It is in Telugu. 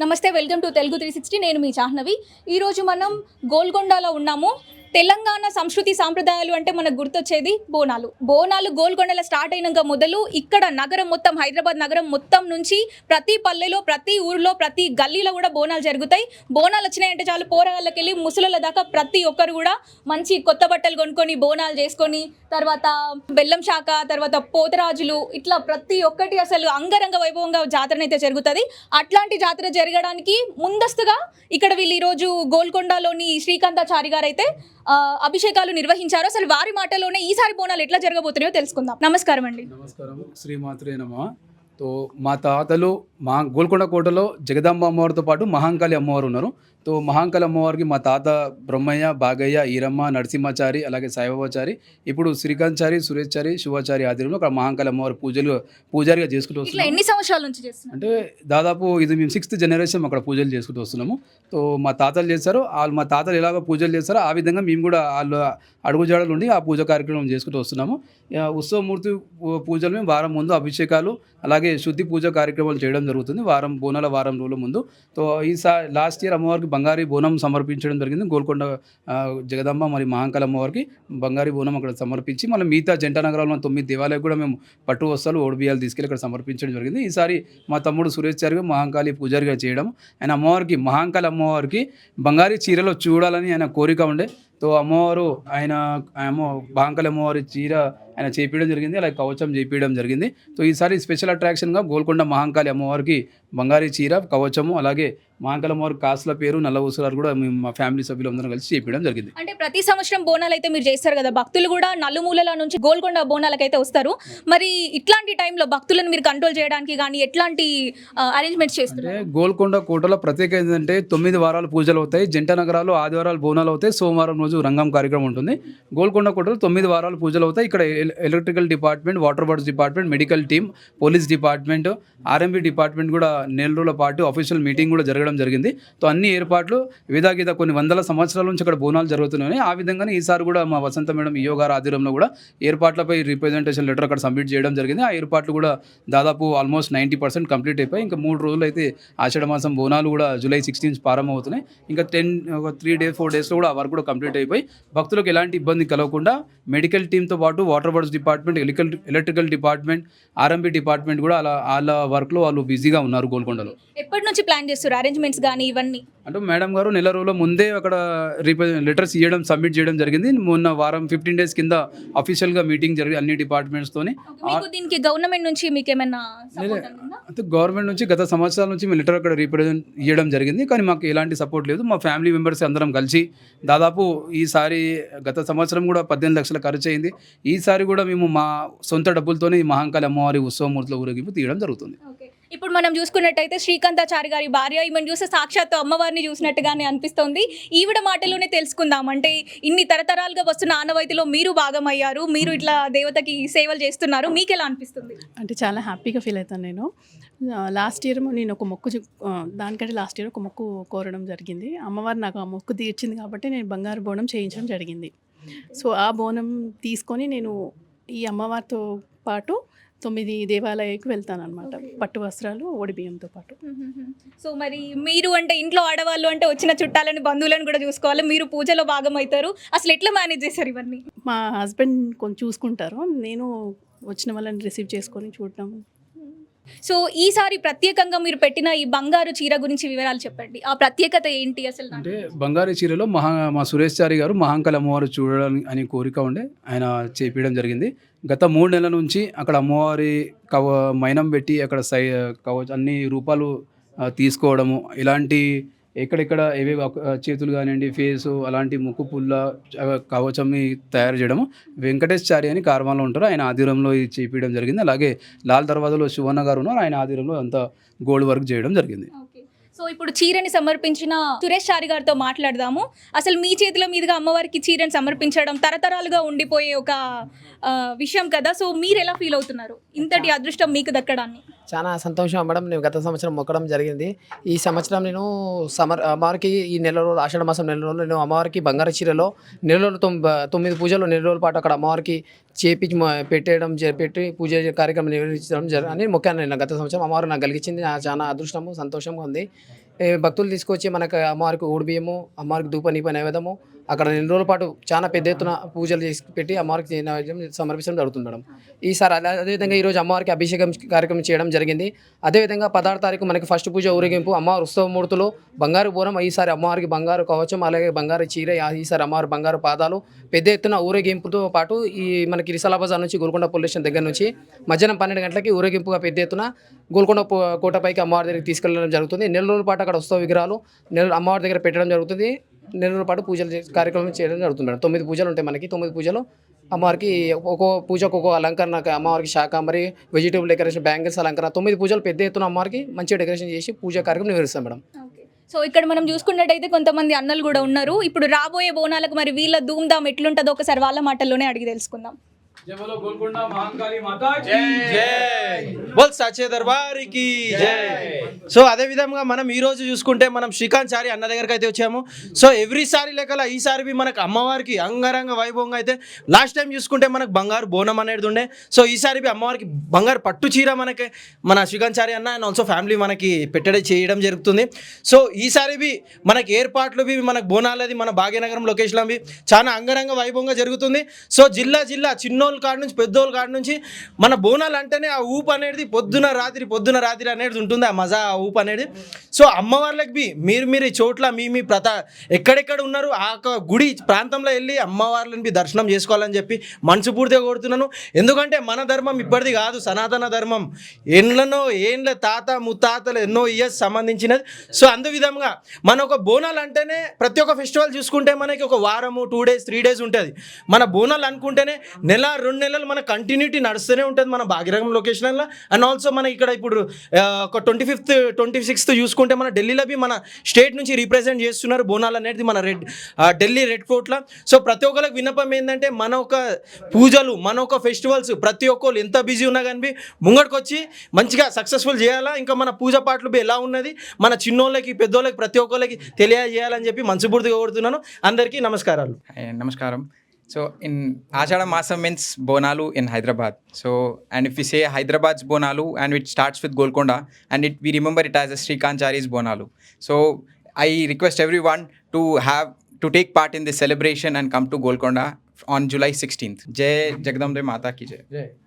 నమస్తే, వెల్కమ్ టు తెలుగు 360. నేను మీ చాహ్నవి. ఈరోజు మనం గోల్కొండలో ఉన్నాము. తెలంగాణ సంస్కృతి సాంప్రదాయాలు అంటే మనకు గుర్తొచ్చేది బోనాలు గోల్కొండలో స్టార్ట్ అయినాక మొదలు ఇక్కడ నగరం మొత్తం, హైదరాబాద్ నగరం మొత్తం నుంచి ప్రతి పల్లెలో, ప్రతి ఊరిలో, ప్రతి గల్లీలో కూడా బోనాలు జరుగుతాయి. బోనాలు వచ్చినాయంటే చాలు, పోరగాళ్ళకి వెళ్ళి ముసలుల దాకా ప్రతి ఒక్కరు కూడా మంచి కొత్త బట్టలు కొనుక్కొని బోనాలు చేసుకొని, తర్వాత బెల్లం శాఖ, తర్వాత పోతరాజులు, ఇట్లా ప్రతి ఒక్కటి అసలు అంగరంగ వైభవంగా జాతరనైతే జరుగుతుంది. అట్లాంటి జాతర జరగడానికి ముందస్తుగా ఇక్కడ వీళ్ళు ఈరోజు గోల్కొండలోని శ్రీకాంతాచారి గారు అయితే అభిషేకాలు నిర్వహించారు. అసలు వారి మాటలోనే ఈసారి బోనాలు ఎట్లా జరగబోతున్నాయో తెలుసుకుందాం. నమస్కారం అండి. నమస్కారం, శ్రీమాత్రే నమః. తో మా తాతలు గోల్కొండ కోటలో జగదాంబ అమ్మవారితో పాటు మహాంకాళి అమ్మవారు ఉన్నారు. తో మహాంకాళి అమ్మవారికి మా తాత బ్రహ్మయ్య, బాగయ్య, ఈరమ్మ, నరసింహాచారి, అలాగే సాయిబాబాచారి, ఇప్పుడు శ్రీకాంత్చారి, సురేష్చారి, శివాచారి ఆధ్వర్యంలో అక్కడ మహాంకాళి అమ్మవారి పూజారిగా చేసుకుంటూ వస్తున్నాం. ఎన్ని సంవత్సరాల నుంచి చేస్తున్నాం అంటే దాదాపు ఇది మేము 6th జనరేషన్ అక్కడ పూజలు చేసుకుంటూ వస్తున్నాము. తో మా తాతలు చేస్తారు, వాళ్ళు మా తాతలు ఎలాగో పూజలు చేస్తారో ఆ విధంగా మేము కూడా వాళ్ళు అడుగుజాడలు ఉండి ఆ పూజ కార్యక్రమం చేసుకుంటూ వస్తున్నాము. ఉత్సవమూర్తి పూజలు మేము వారం ముందు అభిషేకాలు, అలాగే శుద్ధి పూజ కార్యక్రమాలు చేయడం జరుగుతుంది బోనాల వారం రోజుల ముందు. తో ఈసారి లాస్ట్ ఇయర్ అమ్మవారికి బంగారీ బోనం సమర్పించడం జరిగింది. గోల్కొండ జగదాంబ మరియు మహాంకాళి అమ్మవారికి బంగారీ బోనం అక్కడ సమర్పించి, మళ్ళీ మిగతా జంట నగరాల్లో 9 దేవాలయాలు కూడా మేము పట్టు వస్త్రాలు, ఓడిబియ్యాలు తీసుకెళ్ళి అక్కడ సమర్పించడం జరిగింది. ఈసారి మా తమ్ముడు సురేష్ చారిగా మహాంకాళి పూజారిగా చేయడం, ఆయన మహాంకాళి అమ్మవారికి బంగారీ చీరలో చూడాలని ఆయన కోరిక ఉండే. తో అమ్మవారు మహాంకాళి అమ్మవారి చీర ఆయన చేపించడం జరిగింది, అలాగే కవచం చేపించడం జరిగింది. సో ఈసారి స్పెషల్ అట్రాక్షన్గా గోల్కొండ మహాంకాళి అమ్మవారికి బంగారీ చీర, కవచము, అలాగే మహాంకాళి అమ్మవారి కాసుల పేరు, నల్ల ఊసరాలు కూడా మేము మా ఫ్యామిలీ సభ్యులందరం కలిసి చేపించడం జరిగింది. అంటే ప్రతి సంవత్సరం బోనాలు అయితే మీరు చేస్తారు కదా, భక్తులు కూడా నలుమూలల నుంచి గోల్కొండ బోనాలకైతే వస్తారు. మరి ఇట్లాంటి టైంలో భక్తులను మీరు కంట్రోల్ చేయడానికి కానీ ఎట్లాంటి అరేంజ్మెంట్స్ చేస్తారు? గోల్కొండ కోటలో ప్రత్యేకత ఏంటంటే 9 వారాలు పూజలు అవుతాయి. జంట నగరాలు ఆదివారాలు బోనాలు అవుతాయి, సోమవారం రోజు రంగం కార్యక్రమం ఉంటుంది. గోల్కొండ కోటలో 9 వారాలు పూజలు అవుతాయి. ఇక్కడ electrical department, water works department, medical team, police department, RMB department కూడా నెల రోజుల పాటు అఫీషియల్ మీటింగ్ కూడా జరగడం జరిగింది. తో అన్ని ఏర్పాట్లు విధాగీత కొన్ని వందల సంవత్సరాల నుంచి అక్కడ బోనాలు జరుగుతున్నాయి. ఆ విధంగానే ఈసారి కూడా మా వసంత మేడం ఈయో గారు ఆధ్వర్యంలో కూడా ఏర్పాట్లపై రిప్రజెంటేషన్ లెటర్ అక్కడ సబ్మిట్ చేయడం జరిగింది. ఆ ఏర్పాట్లు కూడా దాదాపు ఆల్మోస్ట్ 90% కంప్లీట్ అయిపోయి, ఇంకా 3 రోజులు అయితే ఆషాఢ మాసం బోనాలు కూడా జూలై 16 ప్రారంభమవుతున్నాయి. ఇంకా 3 days 4 daysలో కూడా ఆ వర్క్ కూడా కంప్లీట్ అయిపోయి భక్తులకు ఎలాంటి ఇబ్బంది కలగకుండా మెడికల్ టీంతో పాటు water works department, electrical department, RMB department కూడా వాళ్ళ వర్క్లో వాళ్ళు బిజీగా ఉన్నారు. గోల్కొండలో ఎప్పటి నుంచి ప్లాన్ చేస్తారు అరేంజ్మెంట్స్ కానీ ఇవన్నీ? అంటే మేడం గారు నెల రోజుల ముందే అక్కడ లెటర్స్ ఇవ్వడం, సబ్మిట్ చేయడం జరిగింది. మొన్న వారం 15 days కింద అఫీషియల్గా మీటింగ్ జరిగి అన్ని డిపార్ట్మెంట్స్తోని. దీనికి గవర్నమెంట్ నుంచి మీకు ఏమైనా అంటే గవర్నమెంట్ నుంచి గత సంవత్సరాల నుంచి మేము లెటర్ అక్కడ రిప్రజెంట్ ఇవ్వడం జరిగింది, కానీ మాకు ఎలాంటి సపోర్ట్ లేదు. మా ఫ్యామిలీ మెంబర్స్ అందరం కలిసి దాదాపు ఈసారి గత సంవత్సరం కూడా 18 లక్షల ఖర్చు అయింది. ఈసారి కూడా మేము మా సొంత డబ్బులతోనే మహాంకాళి అమ్మవారి ఉత్సవమూర్తుల ఊరేగింపు తీయడం జరుగుతుంది. ఇప్పుడు మనం చూసుకున్నట్టయితే శ్రీకాంతాచారి గారి భార్య, ఈమెను చూస్తే సాక్షాత్తు అమ్మవారిని చూసినట్టుగానే అనిపిస్తుంది. ఈవిడ మాటలోనే తెలుసుకుందాం. అంటే ఇన్ని తరతరాలుగా వస్తున్న ఆనవాయితీలో మీరు భాగమయ్యారు, మీరు ఇట్లా దేవతకి సేవలు చేస్తున్నారు, మీకు ఎలా అనిపిస్తుంది? అంటే చాలా హ్యాపీగా ఫీల్ అవుతాను నేను. లాస్ట్ ఇయర్ నేను ఒక మొక్కు దానికంటే లాస్ట్ ఇయర్ ఒక మొక్కు కోరడం జరిగింది. అమ్మవారు నాకు ఆ మొక్కు తీర్చింది కాబట్టి నేను బంగారు బోనం చేయించడం జరిగింది. సో ఆ బోనం తీసుకొని నేను ఈ అమ్మవారితో పాటు 9 దేవాలయాలకు వెళ్తాను అనమాట, పట్టు వస్త్రాలు, ఓడిబియ్యంతో పాటు. సో మరి మీరు అంటే ఇంట్లో ఆడవాళ్ళు అంటే వచ్చిన చుట్టాలని, బంధువులను కూడా చూసుకోవాలి, మీరు పూజలో భాగం అవుతారు. అసలు ఎట్లా మేనేజ్ చేశారు ఇవన్నీ? మా హస్బెండ్ కొంచెం చూసుకుంటారు, నేను వచ్చిన వాళ్ళని రిసీవ్ చేసుకొని చూడటం. సో ఈసారి ప్రత్యేకంగా మీరు పెట్టిన ఈ బంగారు చీర గురించి వివరాలు చెప్పండి. ఆ ప్రత్యేకత ఏంటి అసలు? అంటే బంగారు చీరలో మా సురేష్ చారి గారు మహాంకాళి అమ్మవారు చూడాలని అని కోరిక ఉండే ఆయన చేపించడం జరిగింది. గత 3 నెలల నుంచి అక్కడ అమ్మవారి మైనం పెట్టి అక్కడ అన్ని రూపాలు తీసుకోవడము, ఇలాంటి ఎక్కడెక్కడ ఏవే చేతులు కానివ్వండి, ఫేసు, అలాంటి ముక్కు పుల్ల, కవచంని తయారు చేయడము వెంకటేష్ చారి అని కార్వాన్లో ఉంటారు, ఆయన ఆధ్వర్యంలో ఇది చేపించడం జరిగింది. అలాగే లాల్ దర్వాజాలో శివన్న గారు ఉన్నారు, ఆయన ఆధ్వర్యంలో అంతా గోల్డ్ వర్క్ చేయడం జరిగింది. సో ఇప్పుడు చీరని సమర్పించిన సురేష్ చారి గారితో మాట్లాడదాము. అసలు మీ చేతుల మీదుగా అమ్మవారికి చీరని సమర్పించడం తరతరాలుగా ఉండిపోయే ఒక విషయం కదా, సో మీరు ఎలా ఫీల్ అవుతున్నారు ఇంతటి అదృష్టం మీకు దక్కడాన్ని? చాలా సంతోషం అవ్వడం. నేను గత సంవత్సరం మొక్కడం జరిగింది. ఈ సంవత్సరం నేను అమ్మవారికి ఈ నెల రోజులు, ఆషాఢ మాసం నెల రోజులు నేను అమ్మవారికి బంగారు చీరలో నెల రోజులు 9 పూజలు నెల రోజుల పాటు అక్కడ అమ్మవారికి పెట్టి పూజ కార్యక్రమం నిర్వహించడం అని మొక్కాను. నేను గత సంవత్సరం అమ్మవారు నాకు కలిగించింది, చాలా అదృష్టము, సంతోషంగా ఉంది. భక్తులు తీసుకొచ్చి మనకు అమ్మవారికి ఊడిబియ్యము, అమ్మవారికి ధూప నీప నైవేద్యము, అక్కడ 2 రోజుల పాటు చాలా పెద్ద ఎత్తున పూజలు చేసి పెట్టి అమ్మవారికి నైవేద్యం సమర్పించడం జరుగుతుంది మేడం. ఈసారి అదేవిధంగా ఈరోజు అమ్మవారికి అభిషేకం కార్యక్రమం చేయడం జరిగింది. అదేవిధంగా 16 తారీఖు మనకి ఫస్ట్ పూజ ఊరేగింపు, అమ్మవారి ఉత్సవమూర్తులు, బంగారు బోనం, ఈసారి అమ్మవారికి బంగారు కవచం, అలాగే బంగారు చీర, ఈసారి అమ్మవారి బంగారు పాదాలు, పెద్ద ఎత్తున ఊరేగింపుతో పాటు ఈ మనకి రిసాలా బజార్ నుంచి గోల్కొండ పోలీస్ స్టేషన్ దగ్గర నుంచి మధ్యాహ్నం 12 గంటలకి ఊరేగింపుగా పెద్ద ఎత్తున గోల్కొండ కోటపైకి అమ్మవారి దగ్గరికి తీసుకెళ్ళడం జరుగుతుంది. నెల రోజుల పాటు అక్కడ ఉత్సవ విగ్రహాలు అమ్మవారి దగ్గర పెట్టడం జరుగుతుంది. నెల రోజుల పాటు పూజలు కార్యక్రమం చేయడం జరుగుతుంది మేడం. 9 పూజలు ఉంటాయి మనకి. 9 పూజలు అమ్మవారికి ఒక్కో పూజకు ఒక్కో అలంకరణ, అమ్మవారికి శాకాంబరి, వెజిటేబుల్ డెకరేషన్, బ్యాంగిల్స్ అలంకరణ, 9 పూజలు పెద్ద ఎత్తున అమ్మవారికి మంచిగా డెకరేషన్ చేసి పూజా కార్యక్రమం నిర్వహిస్తాం మేడం. సో ఇక్కడ మనం చూసుకున్నట్టయితే కొంతమంది అన్నలు కూడా ఉన్నారు. ఇప్పుడు రాబోయే బోనాలకు మరి వీళ్ళ ధూమ్ధామ్ ఎట్లుంటుందో ఒకసారి వాళ్ళ మాటల్లోనే అడిగి తెలుసుకుందాం. జై బోలో గోల్కొండ మహాకాళి మాతా కీ జై బోల్ సచ్చే దర్బార్ కి జై. సో అదే విధంగా మనం ఈ రోజు చూసుకుంటే మనం శ్రీకాంత్ చారి అన్న దగ్గరికి అయితే వచ్చాము. సో ఎవ్రీసారి లెక్కల ఈసారి మనకు అమ్మవారికి అంగరంగ వైభవంగా అయితే లాస్ట్ టైం చూసుకుంటే మనకు బంగారు బోనం అనేది ఉండే. సో ఈసారి అమ్మవారికి బంగారు పట్టు చీర మనకి మన శ్రీకాంత్ చారి అన్న అండ్ ఆల్సో ఫ్యామిలీ మనకి పెట్టడే చేయడం జరుగుతుంది. సో ఈసారి మనకి ఏర్పాట్లు మనకు బోనాలది మన భాగ్యనగరం లొకేషన్ అవి చాలా అంగరంగ వైభవంగా జరుగుతుంది. సో జిల్లా చిన్నోళ్ళ కాడ నుంచి పెద్దోళ్ళ కాడ నుంచి మన బోనాలు అంటేనే ఆ ఊపు అనేది పొద్దున రాత్రి అనేది ఉంటుంది, ఆ మజా ఆ ఊపు అనేది. సో అమ్మవార్లకి మీరు ఈ చోట్ల మీ ఎక్కడెక్కడ ఉన్నారు ఆ గుడి ప్రాంతంలో వెళ్ళి అమ్మవార్లని దర్శనం చేసుకోవాలని చెప్పి మనస్ఫూర్తిగా కోరుతున్నాను. ఎందుకంటే మన ధర్మం ఇప్పటిది కాదు, సనాతన ధర్మం ఏండ్ల తాత ముత్తాతలు ఎన్నో ఇయర్స్ సంబంధించినది. సో అందు విధంగా మన ఒక బోనాలు అంటేనే ప్రతి ఒక్క ఫెస్టివల్ చూసుకుంటే మనకి ఒక వారము 2 days 3 days ఉంటుంది. మన బోనాలు అనుకుంటేనే 1-2 నెలలు మన కంటిన్యూటీ నడుస్తూనే ఉంటుంది మన భాగ్యనగరం లొకేషన్లో. అండ్ ఆల్సో మన ఇక్కడ ఇప్పుడు ఒక 25th 26th చూసుకుంటే మన ఢిల్లీలో మన స్టేట్ నుంచి రిప్రజెంట్ చేస్తున్నారు బోనాలు అనేది మన ఢిల్లీ రెడ్ ఫోర్ట్లో. సో ప్రతి ఒక్కరికి విన్నపం ఏంటంటే మన ఒక పూజలు మన ఒక ఫెస్టివల్స్ ప్రతి ఒక్కరు ఎంత బిజీ ఉన్నా కానీ ముంగడికి వచ్చి మంచిగా సక్సెస్ఫుల్ చేయాలా. ఇంకా మన పూజ పాటలు ఎలా ఉన్నది మన చిన్నోళ్ళకి పెద్దోళ్ళకి ప్రతి ఒక్కరికి తెలియజేయాలని చెప్పి మనస్ఫూర్తిగా కోరుతున్నాను. అందరికీ నమస్కారాలు. Namaskaram. So in Ashada Masam means Bonalu in Hyderabad. So and if we say Hyderabad's Bonalu and it starts with Golconda and we remember it as a Srikanth Chari's Bonalu. So I request everyone to take part in this celebration and come to Golconda on July 16th. Jai Jagadambe Mata ki Jai.